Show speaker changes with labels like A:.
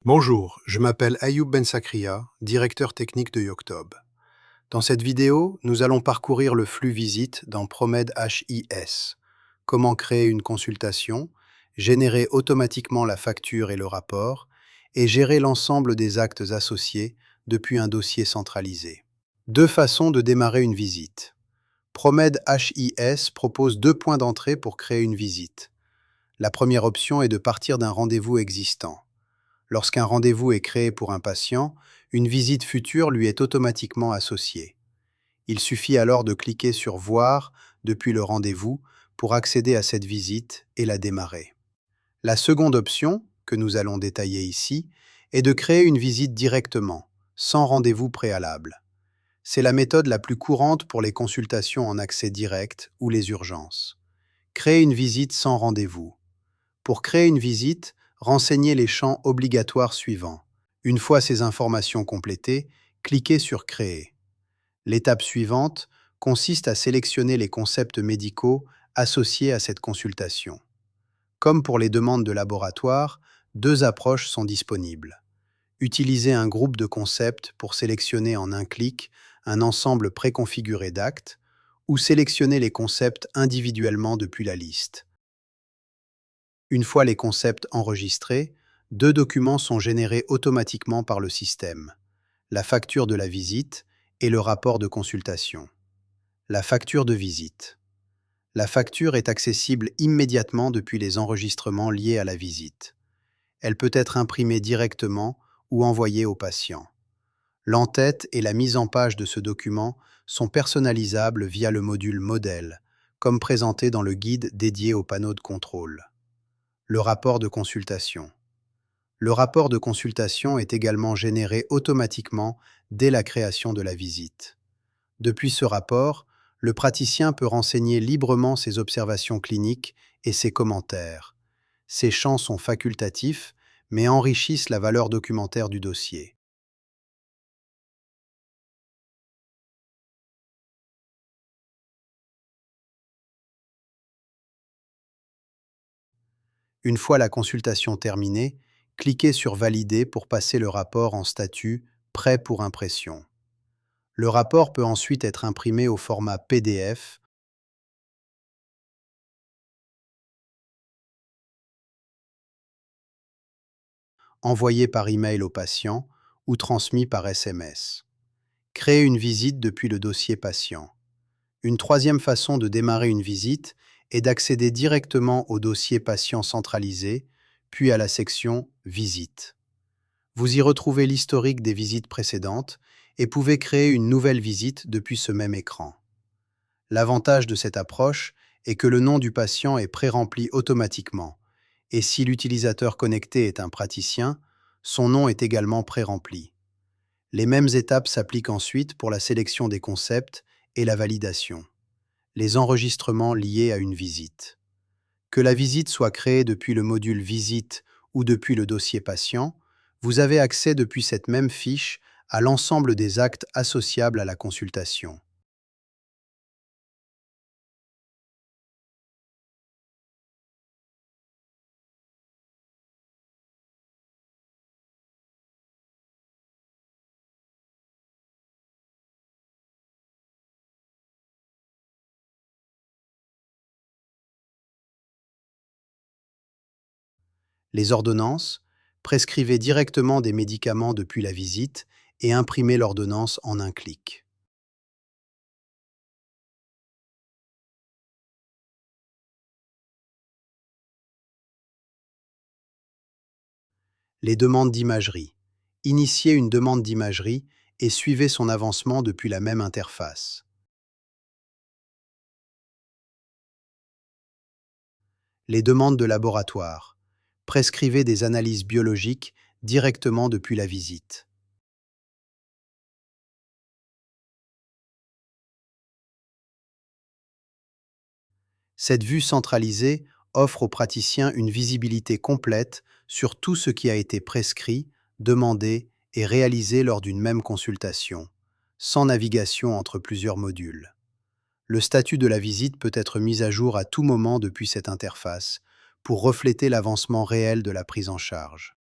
A: Bonjour, je m'appelle Ayoub Ben Sakria, directeur technique de Yoctob. Dans cette vidéo, nous allons parcourir le flux visite dans Promed HIS. Comment créer une consultation, générer automatiquement la facture et le rapport, et gérer l'ensemble des actes associés depuis un dossier centralisé. Deux façons de démarrer une visite. Promed HIS propose deux points d'entrée pour créer une visite. La première option est de partir d'un rendez-vous existant. Lorsqu'un rendez-vous est créé pour un patient, une visite future lui est automatiquement associée. Il suffit alors de cliquer sur Voir depuis le rendez-vous pour accéder à cette visite et la démarrer. La seconde option, que nous allons détailler ici, est de créer une visite directement, sans rendez-vous préalable. C'est la méthode la plus courante pour les consultations en accès direct ou les urgences. Créer une visite sans rendez-vous. Pour créer une visite, renseignez les champs obligatoires suivants. Une fois ces informations complétées, cliquez sur Créer. L'étape suivante consiste à sélectionner les concepts médicaux associés à cette consultation. Comme pour les demandes de laboratoire, deux approches sont disponibles. Utilisez un groupe de concepts pour sélectionner en un clic un ensemble préconfiguré d'actes, ou sélectionnez les concepts individuellement depuis la liste. Une fois les concepts enregistrés, deux documents sont générés automatiquement par le système: la facture de la visite et le rapport de consultation. La facture de visite. La facture est accessible immédiatement depuis les enregistrements liés à la visite. Elle peut être imprimée directement ou envoyée au patient. L'entête et la mise en page de ce document sont personnalisables via le module Modèle, comme présenté dans le guide dédié au panneau de contrôle. Le rapport de consultation. Le rapport de consultation est également généré automatiquement dès la création de la visite. Depuis ce rapport, le praticien peut renseigner librement ses observations cliniques et ses commentaires. Ces champs sont facultatifs, mais enrichissent la valeur documentaire du dossier. Une fois la consultation terminée, cliquez sur Valider pour passer le rapport en statut Prêt pour impression. Le rapport peut ensuite être imprimé au format PDF, envoyé par email au patient ou transmis par SMS. Créer une visite depuis le dossier patient. Une troisième façon de démarrer une visite est d'accéder directement au dossier patient centralisé, puis à la section Visite. Vous y retrouvez l'historique des visites précédentes et pouvez créer une nouvelle visite depuis ce même écran. L'avantage de cette approche est que le nom du patient est pré-rempli automatiquement, et si l'utilisateur connecté est un praticien, son nom est également pré-rempli. Les mêmes étapes s'appliquent ensuite pour la sélection des concepts et la validation. Les enregistrements liés à une visite. Que la visite soit créée depuis le module Visite ou depuis le dossier patient, vous avez accès depuis cette même fiche à l'ensemble des actes associables à la consultation. Les ordonnances, prescrivez directement des médicaments depuis la visite et imprimez l'ordonnance en un clic. Les demandes d'imagerie. Initiez une demande d'imagerie et suivez son avancement depuis la même interface. Les demandes de laboratoire. Prescrivez des analyses biologiques directement depuis la visite. Cette vue centralisée offre aux praticiens une visibilité complète sur tout ce qui a été prescrit, demandé et réalisé lors d'une même consultation, sans navigation entre plusieurs modules. Le statut de la visite peut être mis à jour à tout moment depuis cette interface pour refléter l'avancement réel de la prise en charge.